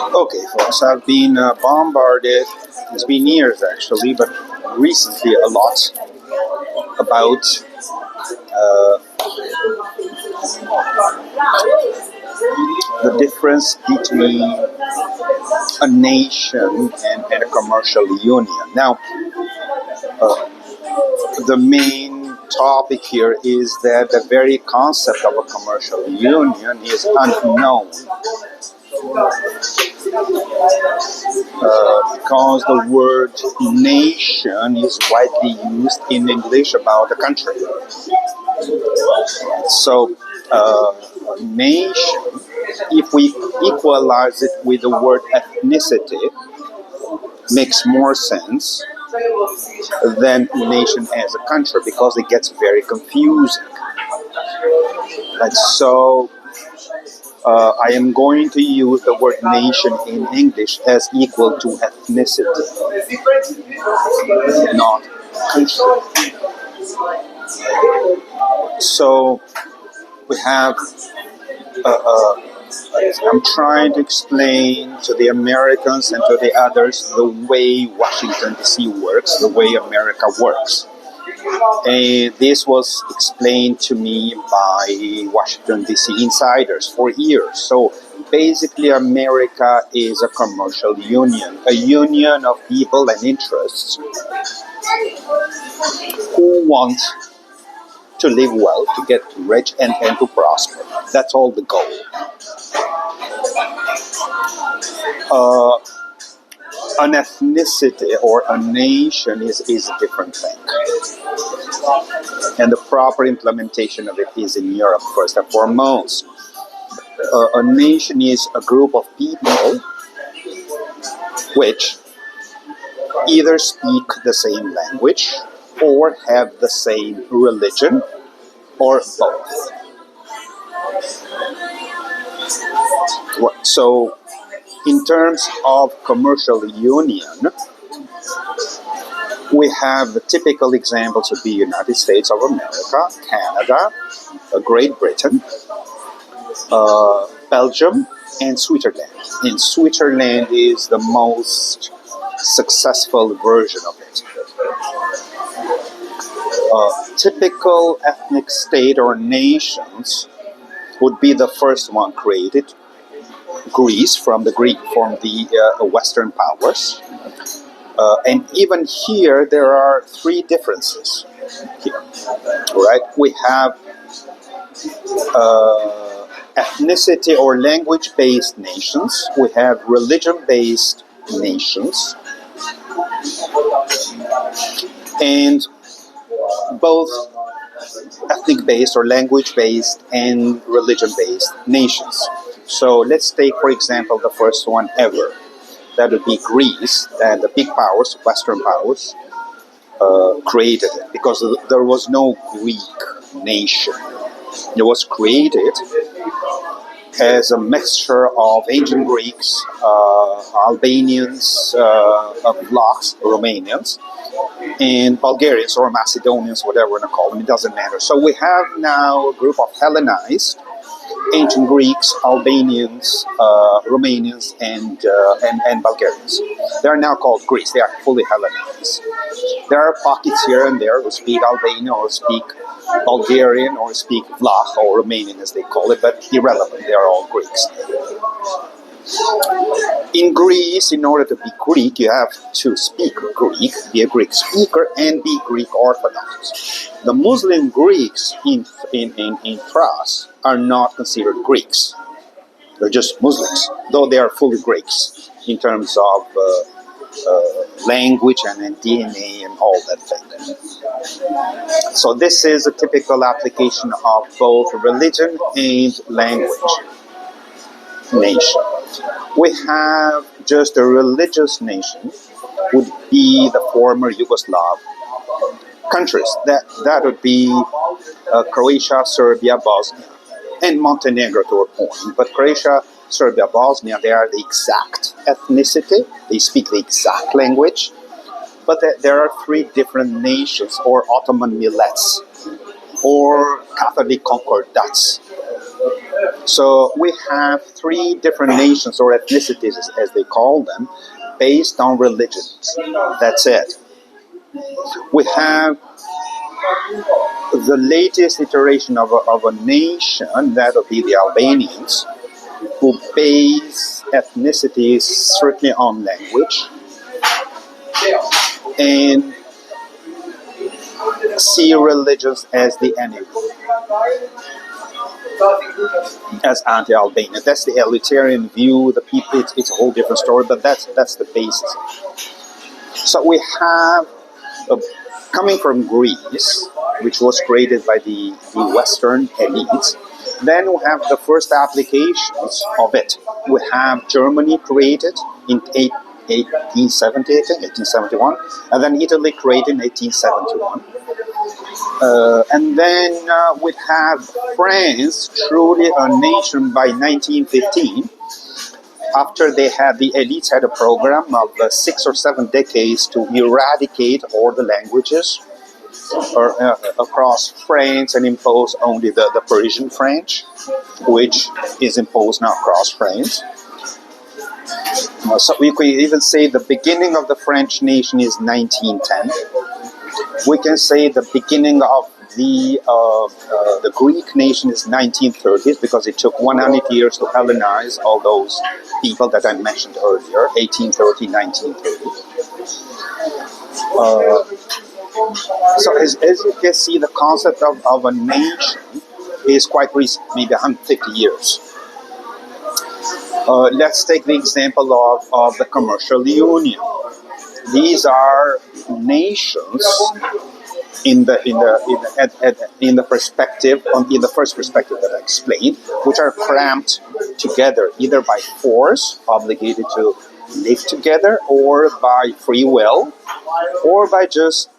Okay, folks, I've been bombarded, it's been years actually, but recently a lot about uh, the difference between a nation and a commercial union. Now, uh, the main topic here is that the very concept of a commercial union is unknown because the word nation is widely used in English about a country. So, nation, if we equalize it with the word ethnicity, makes more sense than nation as a country because it gets very confusing. And so, I am going to use the word nation in English as equal to ethnicity, not country. So, we have I'm trying to explain to the Americans and to the others the way Washington DC works, the way America works. And this was explained to me by Washington DC insiders for years. So basically, America is a commercial union, a union of people and interests who want to live well, to get rich, and to prosper. That's all the goal. Uh, an ethnicity or a nation is a different thing. And the proper implementation of it is in Europe, first and foremost. A nation is a group of people which either speak the same language or have the same religion or both. So, in terms of commercial union, we have the typical examples of the United States of America, Canada, Great Britain, Belgium, and Switzerland. And Switzerland is the most successful version of it. Typical ethnic state or nations would be the first one created, Greece, from the Western powers. And even here, there are three differences. Here, right? We have ethnicity or language-based nations. We have religion-based nations, and both ethnic-based or language-based and religion-based nations. So let's take, for example, the first one ever. That would be Greece, and the big powers, Western powers, created it because there was no Greek nation. It was created as a mixture of ancient Greeks, Albanians, Vlachs, Romanians, and Bulgarians or Macedonians, whatever you want to call them, it doesn't matter. So we have now a group of Hellenized ancient Greeks, Albanians, Romanians, and Bulgarians. They are now called Greeks. They are fully Hellenized. There are pockets here and there who speak Albanian or speak Bulgarian or speak Vlach or Romanian as they call it, but irrelevant. They are all Greeks. In Greece, in order to be Greek, you have to speak Greek, be a Greek speaker, and be Greek Orthodox. The Muslim Greeks in Thrace are not considered Greeks. They're just Muslims, though they are fully Greeks in terms of language and DNA and all that thing. So this is a typical application of both religion and language nation. We have just a religious nation, would be the former Yugoslav countries. That would be Croatia, Serbia, Bosnia, and Montenegro to a point. But Croatia, Serbia, Bosnia, they are the exact ethnicity. They speak the exact language. But there are three different nations, or Ottoman millets, or Catholic concordats. So we have three different nations or ethnicities, as they call them, based on religions. That's it. We have the latest iteration of a nation, that would be the Albanians, who base ethnicity strictly on language and see religions as the enemy, as anti-Albanian. That's the elitarian view. The people, it's a whole different story, but that's the basis. So we have, coming from Greece, which was created by the Western elites, then we have the first applications of it. We have Germany created in 1870, 1871, and then Italy created in 1871. And then we have France, truly a nation, by 1915, after the elites had a program of 6 or 7 decades to eradicate all the languages across France and impose only the Parisian French, which is imposed now across France. So we could even say the beginning of the French nation is 1910. We can say the beginning of the Greek nation is 1930s, because it took 100 years to Hellenize all those people that I mentioned earlier, 1830, 1930. So as you can see, the concept of a nation is quite recent, maybe 150 years. Let's take the example of the commercial union. These are nations in the perspective, in the first perspective that I explained, which are cramped together either by force, obligated to live together, or by free will, or by just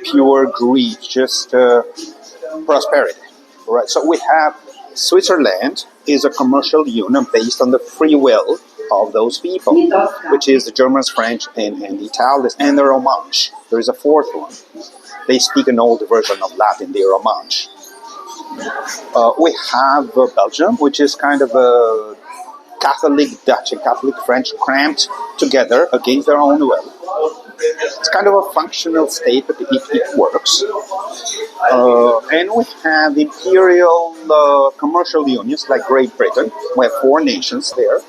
pure greed, just prosperity. Right. So we have Switzerland is a commercial union based on the free will of those people, which is the Germans, French, and the Italians, and the Romansh. There is a fourth one. They speak an old version of Latin, the Romansh. We have Belgium, which is kind of a Catholic Dutch and Catholic French cramped together against their own will. It's kind of a functional state, but it works. And we have imperial commercial unions like Great Britain. We have 4 nations there.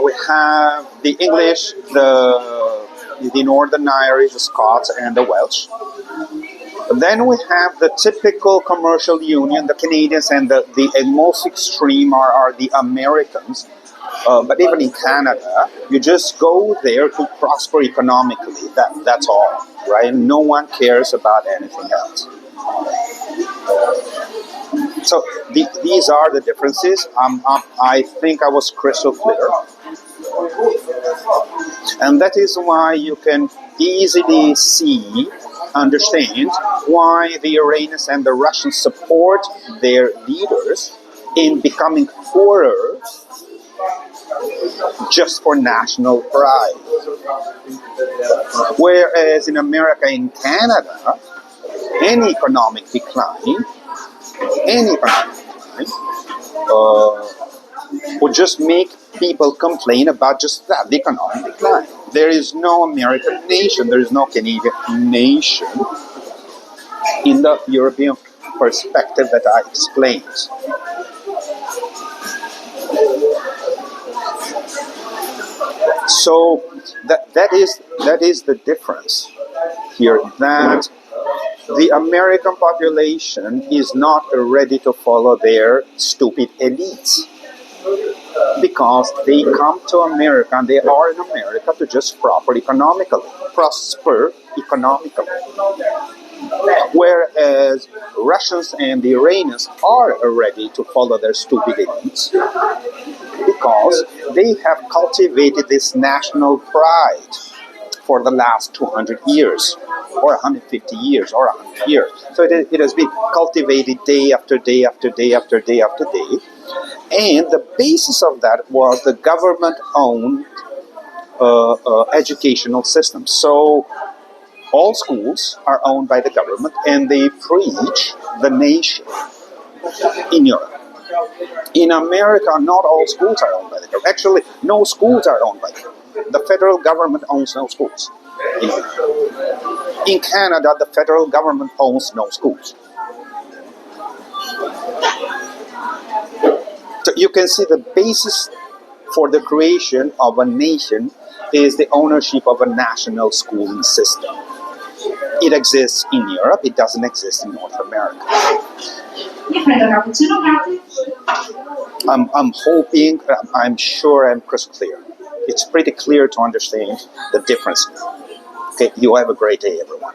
We have the English, the Northern Irish, the Scots, and the Welsh. Then we have the typical commercial union, the Canadians, and the most extreme are the Americans. But even in Canada, you just go there to prosper economically. That's all, right? No one cares about anything else. So these are the differences. I think I was crystal clear. And that is why you can easily understand why the Iranians and the Russians support their leaders in becoming poorer just for national pride. Whereas in America and Canada, any economic decline would just make people complain about just that, the economic decline. There is no American nation, there is no Canadian nation in the European perspective that I explained. So that is the difference here, that the American population is not ready to follow their stupid elites, because they come to America and they are in America to just prosper economically. Whereas Russians and the Iranians are ready to follow their stupid elites, because they have cultivated this national pride for the last 200 years, or 150 years, or 100 years. So it has been cultivated day after day after day after day after day. And the basis of that was the government-owned educational system. So All schools are owned by the government and they preach the nation in Europe. In America, not all schools are owned by the government. Actually, no schools are owned by the government. The federal government owns no schools. In Canada, the federal government owns no schools. So you can see the basis for the creation of a nation is the ownership of a national schooling system. It exists in Europe, it doesn't exist in North America. I'm hoping, I'm sure I'm crystal clear. It's pretty clear to understand the difference. Okay, you have a great day, everyone.